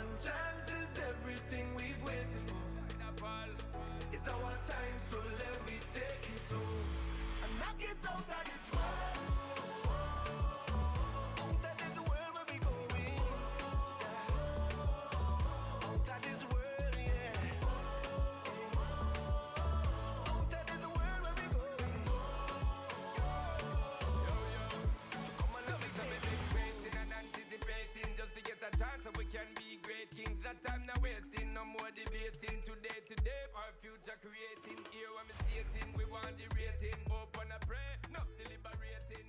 one chance is everything we've waited for. It's our time, so let me take it home and knock it out of this world. Out of this world where we going. Out of this world, yeah. Out of this world where we going. So come on, let me take it. Waiting and anticipating just to get a chance so we can be great kings. That time now wasting, no more debating. Today, our future creating. Here when we stating, we want the rating. Open a pray, enough deliberating.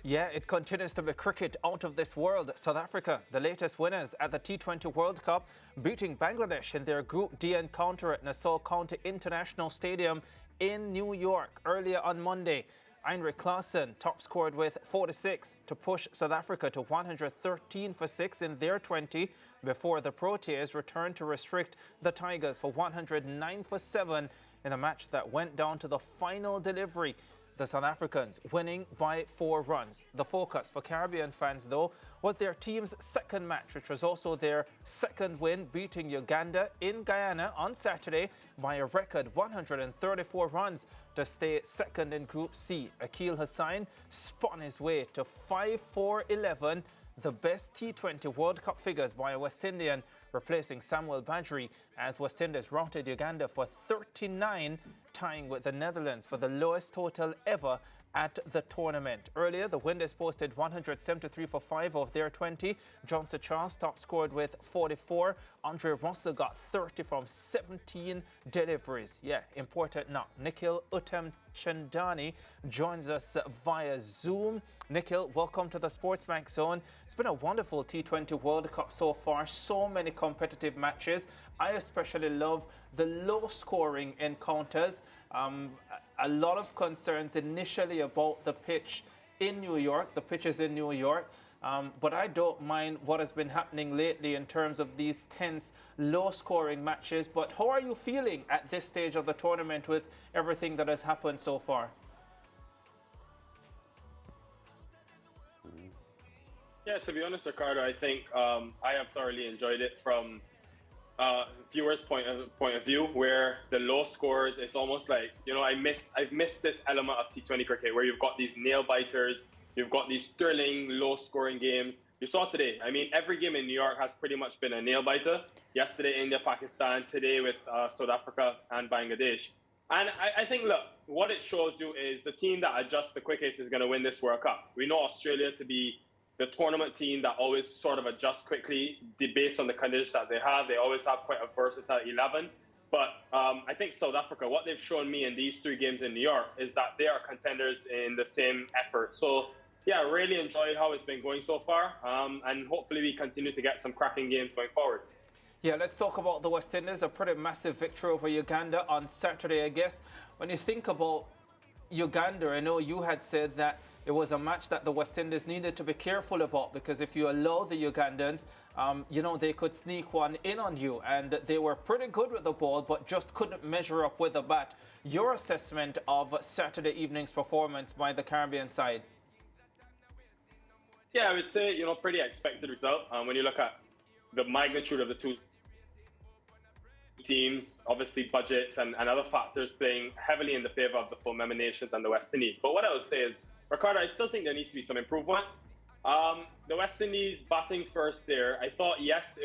Yeah, it continues to be cricket out of this world. South Africa, the latest winners at the T20 World Cup, beating Bangladesh in their Group D encounter at Nassau County International Stadium in New York earlier on Monday. Heinrich Klaassen top scored with 46 to push South Africa to 113 for 6 in their 20 before the Proteas returned to restrict the Tigers for 109 for 7 in a match that went down to the final delivery. The South Africans winning by 4 runs. The focus for Caribbean fans, though, was their team's second match, which was also their second win, beating Uganda in Guyana on Saturday by a record 134 runs to stay second in Group C. Akil Hussain spun his way to 5-4-11, the best T20 World Cup figures by a West Indian, replacing Samuel Badri as West Indies routed Uganda for 39, tying with the Netherlands for the lowest total ever at the tournament. Earlier, the Windies posted 173 for 5 of their 20. Johnson Charles top scored with 44. Andre Russell got 30 from 17 deliveries. Yeah, important now. Nikhil Uttamchandani joins us via Zoom. Nikhil, welcome to the SportsMax Zone. It's been a wonderful T20 World Cup so far. So many competitive matches. I especially love the low-scoring encounters. A lot of concerns initially about the pitch in New York. The pitch is in New York. But I don't mind what has been happening lately in terms of these tense, low-scoring matches. But how are you feeling at this stage of the tournament with everything that has happened so far? Yeah, to be honest, Ricardo, I think I have thoroughly enjoyed it from viewers' point of view, where the low scores, it's almost like, you know, I've missed this element of T20 cricket where you've got these nail biters, you've got these thrilling low scoring games. You saw today, I mean, every game in New York has pretty much been a nail biter. Yesterday, India, Pakistan, today with South Africa and Bangladesh. And I think, look, what it shows you is the team that adjusts the quickest is going to win this World Cup. We know Australia to be the tournament team that always sort of adjusts quickly based on the conditions that they have. They always have quite a versatile 11. But I think South Africa, what they've shown me in these 3 games in New York is that they are contenders in the same effort. So, yeah, really enjoyed how it's been going so far. And hopefully we continue to get some cracking games going forward. Yeah, let's talk about the West Indies. A pretty massive victory over Uganda on Saturday, I guess. When you think about Uganda, I know you had said that it was a match that the West Indies needed to be careful about, because if you allow the Ugandans, you know, they could sneak one in on you. And they were pretty good with the ball, but just couldn't measure up with the bat. Your assessment of Saturday evening's performance by the Caribbean side? Yeah, I would say, you know, pretty expected result. When you look at the magnitude of the two teams, obviously budgets and other factors playing heavily in the favor of the full member nations and the West Indies. But what I would say is, Ricardo, I still think there needs to be some improvement. The West Indies batting first there, I thought, yes,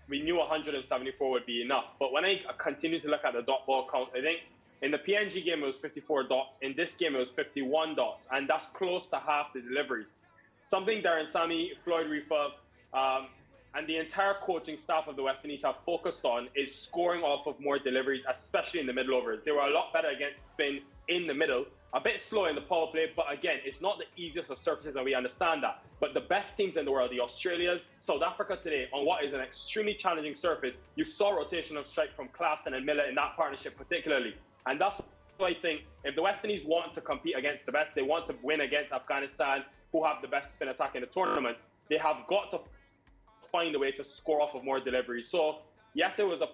we knew 174 would be enough. But when I continue to look at the dot ball count, I think in the PNG game it was 54 dots. In this game it was 51 dots. And that's close to half the deliveries. Something Darren Sammy, Floyd Reefer, and the entire coaching staff of the West Indies have focused on is scoring off of more deliveries, especially in the middle overs. They were a lot better against spin in the middle, a bit slow in the power play, but again, it's not the easiest of surfaces, and we understand that. But the best teams in the world, the Australias, South Africa today, on what is an extremely challenging surface, you saw rotation of strike from Klaassen and Miller in that partnership particularly. And that's why I think if the West Indies want to compete against the best, they want to win against Afghanistan, who have the best spin attack in the tournament, they have got to find a way to score off of more deliveries. So, yes, it was a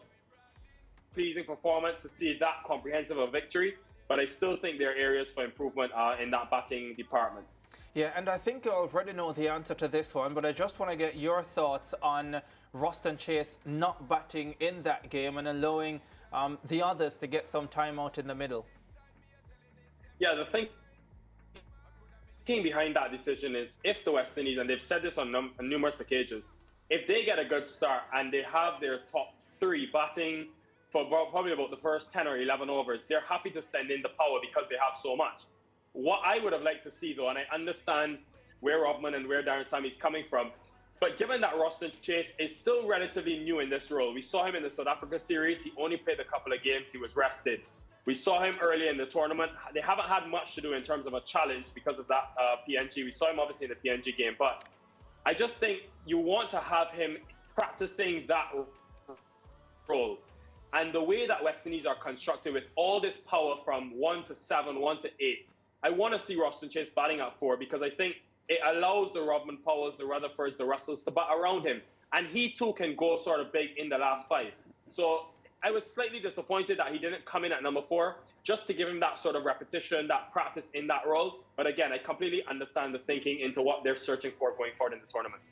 pleasing performance to see that comprehensive a victory, but I still think there are areas for improvement in that batting department. Yeah, and I think you already know the answer to this one, but I just want to get your thoughts on Ruston Chase not batting in that game and allowing the others to get some time out in the middle. Yeah, the thinking behind that decision is if the West Indies, and they've said this on numerous occasions, if they get a good start and they have their top three batting for probably about the first 10 or 11 overs, they're happy to send in the power because they have so much. What I would have liked to see, though, and I understand where Robman and where Darren Sammy's coming from, but given that Ruston Chase is still relatively new in this role, we saw him in the South Africa series. He only played a couple of games. He was rested. We saw him early in the tournament. They haven't had much to do in terms of a challenge because of that PNG. We saw him obviously in the PNG game, but I just think you want to have him practicing that role. And the way that West Indies are constructed with all this power from 1 to 7, 1 to 8, I want to see Ruston Chase batting at 4 because I think it allows the Robman Powers, the Rutherfords, the Russells to bat around him. And he too can go sort of big in the last 5. So I was slightly disappointed that he didn't come in at number 4 just to give him that sort of repetition, that practice in that role. But again, I completely understand the thinking into what they're searching for going forward in the tournament.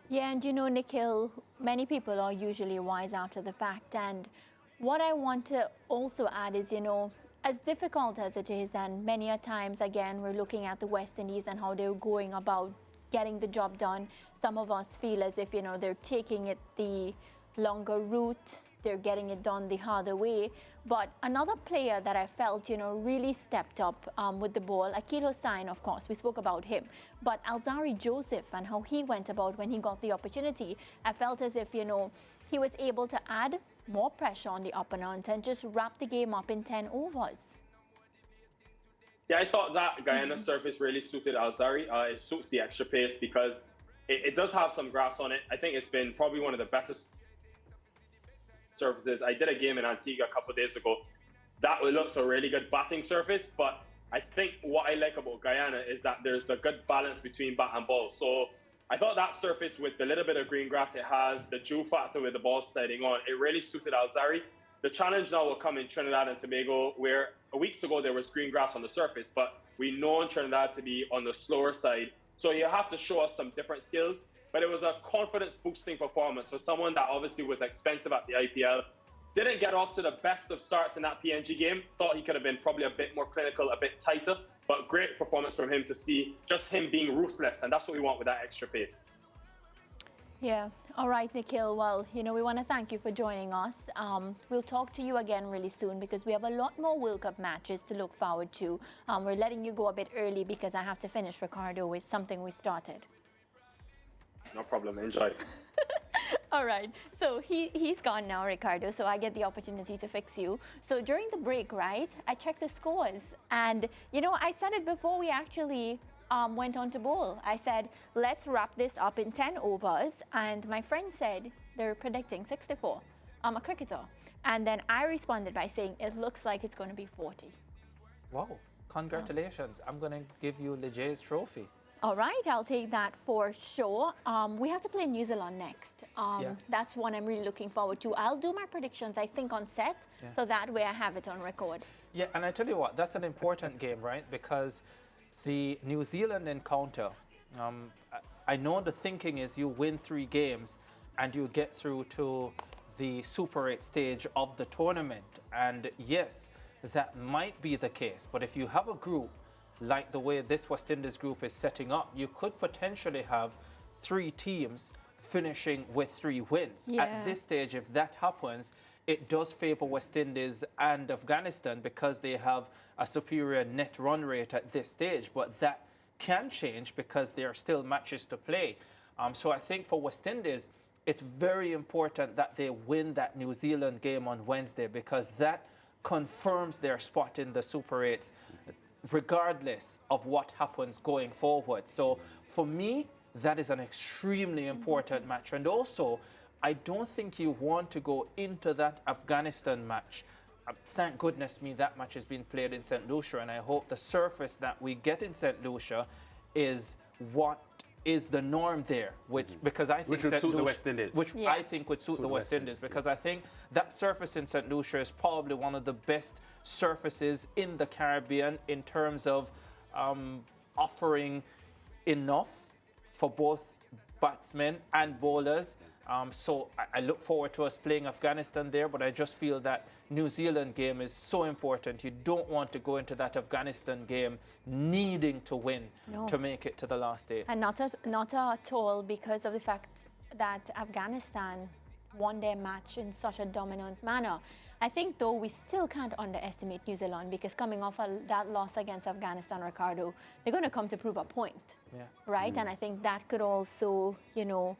Yeah, and you know, Nikhil, many people are usually wise after the fact. And what I want to also add is, you know, as difficult as it is, and many a times, again, we're looking at the West Indies and how they're going about getting the job done. Some of us feel as if, you know, they're taking it the longer route, they're getting it done the harder way. But another player that I felt, you know, really stepped up with the ball, Akil Hossain, of course, we spoke about him, but Alzari Joseph and how he went about when he got the opportunity, I felt as if, you know, he was able to add more pressure on the opponent and just wrap the game up in 10 overs. Yeah, I thought that Guyana surface really suited Alzari. It suits the extra pace because it does have some grass on it. I think it's been probably one of the better surfaces. I did a game in Antigua a couple of days ago. That looks a really good batting surface, but I think what I like about Guyana is that there's a good balance between bat and ball. So I thought that surface with the little bit of green grass it has, the dew factor with the ball sliding on, it really suited Alzari. The challenge now will come in Trinidad and Tobago, where weeks ago there was green grass on the surface, but we know in Trinidad to be on the slower side. So you have to show us some different skills. But it was a confidence-boosting performance for someone that obviously was expensive at the IPL. Didn't get off to the best of starts in that PNG game. Thought he could have been probably a bit more clinical, a bit tighter. But great performance from him to see just him being ruthless. And that's what we want with that extra pace. Yeah. All right, Nikhil. Well, you know, we want to thank you for joining us. We'll talk to you again really soon because we have a lot more World Cup matches to look forward to. We're letting you go a bit early because I have to finish, Ricardo, with something we started. No problem. Enjoy. All right. So he's gone now, Ricardo, so I get the opportunity to fix you. So during the break, right, I checked the scores. And, you know, I said it before we actually went on to bowl. I said, let's wrap this up in 10 overs. And my friend said they're predicting 64. I'm a cricketer. And then I responded by saying, it looks like it's going to be 40. Wow. Congratulations. I'm going to give you Leje's trophy. All right, I'll take that for sure. We have to play New Zealand next. That's one I'm really looking forward to. I'll do my predictions, I think, on set, so that way I have it on record. Yeah, and I tell you what, that's an important game, right? Because the New Zealand encounter, I know the thinking is you win 3 games and you get through to the Super 8 stage of the tournament. And yes, that might be the case. But if you have a group like the way this West Indies group is setting up, you could potentially have 3 teams finishing with 3 wins. Yeah. At this stage, if that happens, it does favour West Indies and Afghanistan because they have a superior net run rate at this stage. But that can change because there are still matches to play. So I think for West Indies, it's very important that they win that New Zealand game on Wednesday because that confirms their spot in the Super 8s. Regardless of what happens going forward. So for me, that is an extremely important match. And also, I don't think you want to go into that Afghanistan match. Thank goodness me, that match has been played in St. Lucia, and I hope the surface that we get in St. Lucia is what is the norm there, because I think which would suit the West Indies. Which I think would suit the West Indies, because I think that surface in St. Lucia is probably one of the best surfaces in the Caribbean in terms of offering enough for both batsmen and bowlers. So I look forward to us playing Afghanistan there, but I just feel that New Zealand game is so important. You don't want to go into that Afghanistan game needing to win to make it to the last day. And not at all because of the fact that Afghanistan won their match in such a dominant manner. I think, though, we still can't underestimate New Zealand because coming off that loss against Afghanistan, Ricardo, they're going to come to prove a point, right? And I think that could also, you know,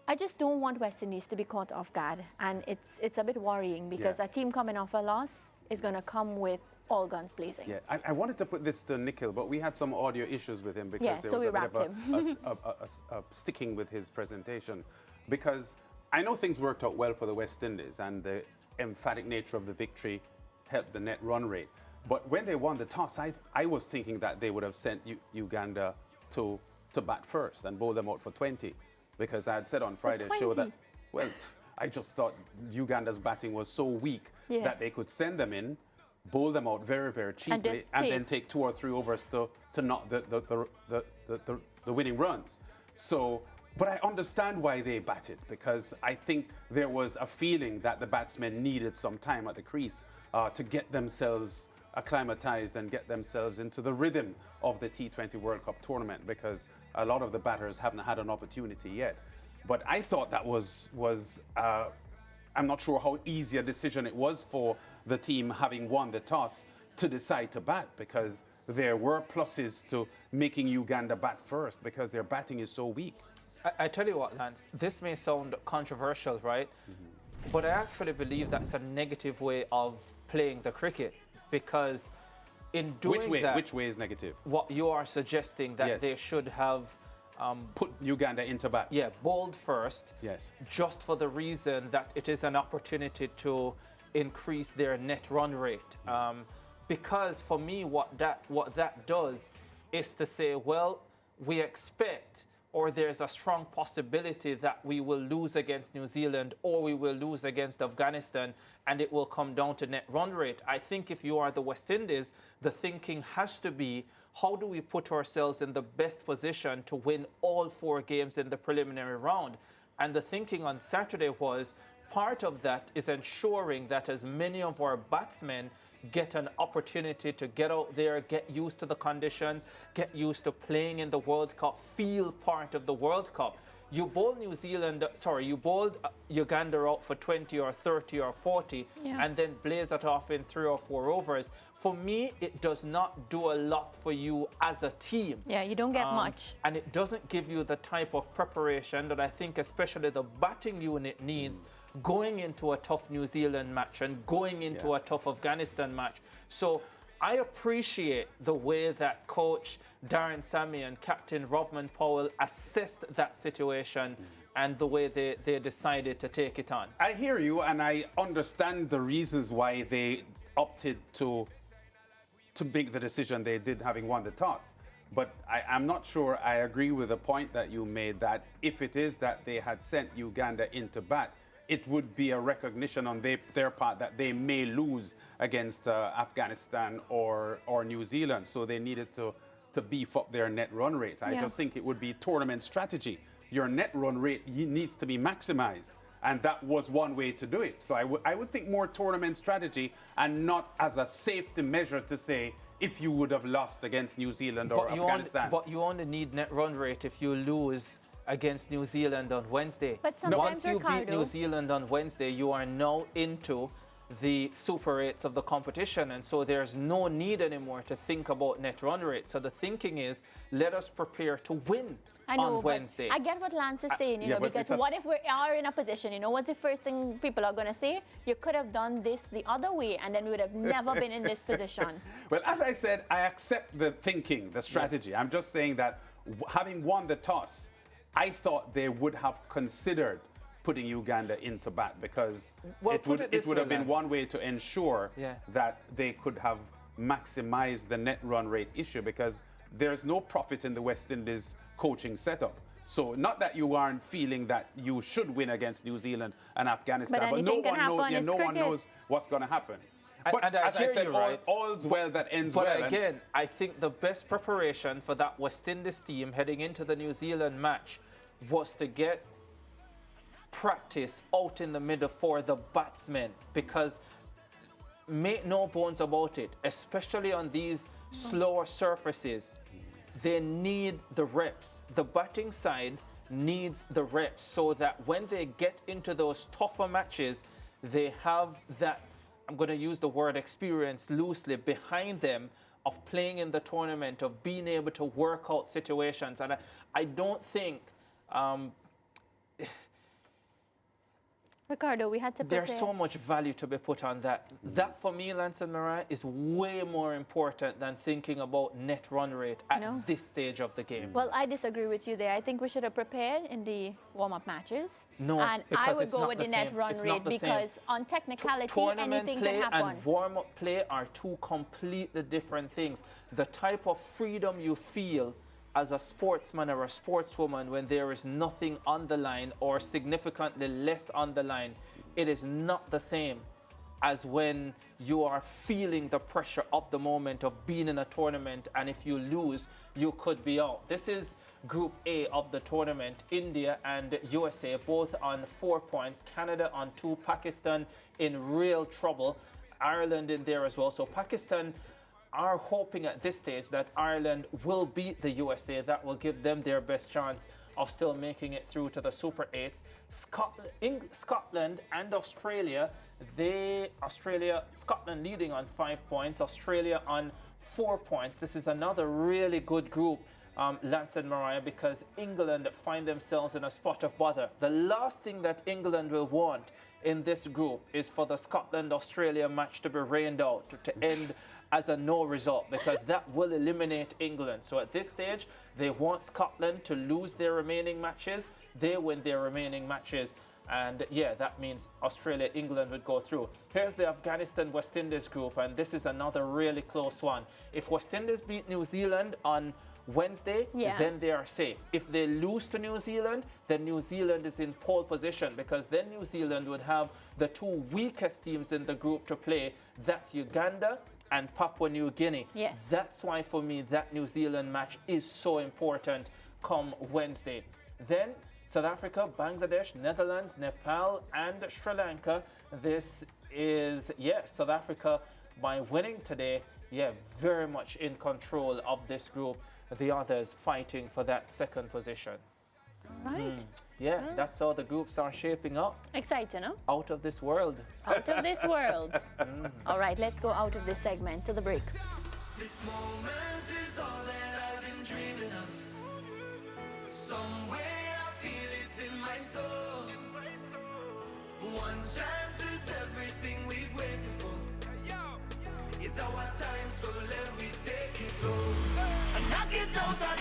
I just don't want West Indies to be caught off guard. And it's a bit worrying because a team coming off a loss is going to come with all guns blazing. Yeah, I wanted to put this to Nikhil, but we had some audio issues with him because there so was we a bit wrapped of a sticking with his presentation. Because I know things worked out well for the West Indies and the emphatic nature of the victory helped the net run rate. But when they won the toss, I was thinking that they would have sent Uganda to bat first and bowl them out for 20. Because I had said on Friday's show that, well, I just thought Uganda's batting was so weak that they could send them in, bowl them out very, very cheaply, and then take 2 or 3 overs to knock the winning runs. So, but I understand why they batted, because I think there was a feeling that the batsmen needed some time at the crease to get themselves acclimatized and get themselves into the rhythm of the T20 World Cup tournament, because a lot of the batters haven't had an opportunity yet. But I thought that was I'm not sure how easy a decision it was for the team, having won the toss, to decide to bat, because there were pluses to making Uganda bat first because their batting is so weak. I tell you what, Lance, this may sound controversial, right? But I actually believe that's a negative way of playing the cricket, because in doing that... Which way is negative? What you are suggesting that they should have... put Uganda into bat. Yeah, bowled first. Yes. Just for the reason that it is an opportunity to increase their net run rate. Because for me, what that does is to say, well, we expect, or there's a strong possibility that we will lose against New Zealand or we will lose against Afghanistan, and it will come down to net run rate. I think if you are the West Indies, the thinking has to be, how do we put ourselves in the best position to win all 4 games in the preliminary round? And the thinking on Saturday was, part of that is ensuring that as many of our batsmen get an opportunity to get out there, get used to the conditions, get used to playing in the World Cup, feel part of the World Cup. You bowled Uganda out for 20 or 30 or 40 and then blaze it off in 3 or 4 overs. For me, it does not do a lot for you as a team. Yeah, you don't get much. And it doesn't give you the type of preparation that I think especially the batting unit needs going into a tough New Zealand match and going into a tough Afghanistan match. So I appreciate the way that coach Darren Sammy and captain Rovman Powell assessed that situation and the way they decided to take it on. I hear you, and I understand the reasons why they opted to make the decision they did, having won the toss. But I'm not sure I agree with the point that you made, that if it is that they had sent Uganda into bat, it would be a recognition on their part that they may lose against Afghanistan or New Zealand. So they needed to beef up their net run rate. I just think it would be tournament strategy. Your net run rate needs to be maximized. And that was one way to do it. So I would think more tournament strategy and not as a safety measure to say if you would have lost against New Zealand or Afghanistan. But you only need net run rate if you lose against New Zealand on Wednesday. But sometimes, once you beat New Zealand on Wednesday, you are now into the Super 8s of the competition, and so there's no need anymore to think about net run rate. So the thinking is, let us prepare to win on Wednesday. I get what Lance is saying, because what if we are in a position, what's the first thing people are going to say? You could have done this the other way, and then we would have never been in this position. Well, as I said, I accept the thinking, the strategy. Yes. I'm just saying that having won the toss, I thought they would have considered putting Uganda into bat, because it would have been one way to ensure that they could have maximized the net run rate issue, because there's no profit in the West Indies coaching setup. So not that you aren't feeling that you should win against New Zealand and Afghanistan, but no one knows what's going to happen. But And I as I hear said, you, right? all's well that ends But well. and- again, I think the best preparation for that West Indies team heading into the New Zealand match was to get practice out in the middle for the batsmen, because make no bones about it, especially on these slower surfaces, they need the reps. The batting side needs the reps so that when they get into those tougher matches, they have that, I'm going to use the word experience loosely, behind them of playing in the tournament, of being able to work out situations. And I don't think Ricardo, we had to there's prepare. so much value to be put on that. That, for me, Lance and Mariah, is way more important than thinking about net run rate at No. this stage of the game. Well, I disagree with you there. I think we should have prepared in the warm-up matches. No, and I because would it's go not with the the net same. run It's rate not the same. because on technicality, Tournament anything play can happen. and warm-up play are two completely different things. The type of freedom you feel as a sportsman or a sportswoman when there is nothing on the line or significantly less on the line, it is not the same as when you are feeling the pressure of the moment of being in a tournament, and if you lose, you could be out. This is Group A of the tournament. India and USA both on 4 points. Canada on 2. Pakistan in real trouble. Ireland in there as well. So Pakistan are hoping at this stage that Ireland will beat the USA. That will give them their best chance of still making it through to the Super 8s. Scotland and Australia, Scotland leading on 5 points, Australia on 4 points. This is another really good group, Lance and Mariah, because England find themselves in a spot of bother. The last thing that England will want in this group is for the Scotland-Australia match to be rained out, to end as a no result, because that will eliminate England. So at this stage, they want Scotland to lose their remaining matches. They win their remaining matches. And yeah, that means Australia, England would go through. Here's the Afghanistan-West Indies group, and this is another really close one. If West Indies beat New Zealand on Wednesday, then they are safe. If they lose to New Zealand, then New Zealand is in pole position, because then New Zealand would have the two weakest teams in the group to play. That's Uganda and Papua New Guinea. Yes. That's why, for me, that New Zealand match is so important come Wednesday. Then South Africa, Bangladesh, Netherlands, Nepal, and Sri Lanka. This is, South Africa, by winning today, very much in control of this group. The others fighting for that second position. Right. That's how the groups are shaping up. Exciting, no? Out of this world. Out of this world. All right, let's go out of this segment to the break. This moment is all that I've been dreaming of. Somewhere I feel it in my soul. One chance is everything we've waited for. It's our time, so let me take it home and knock it out of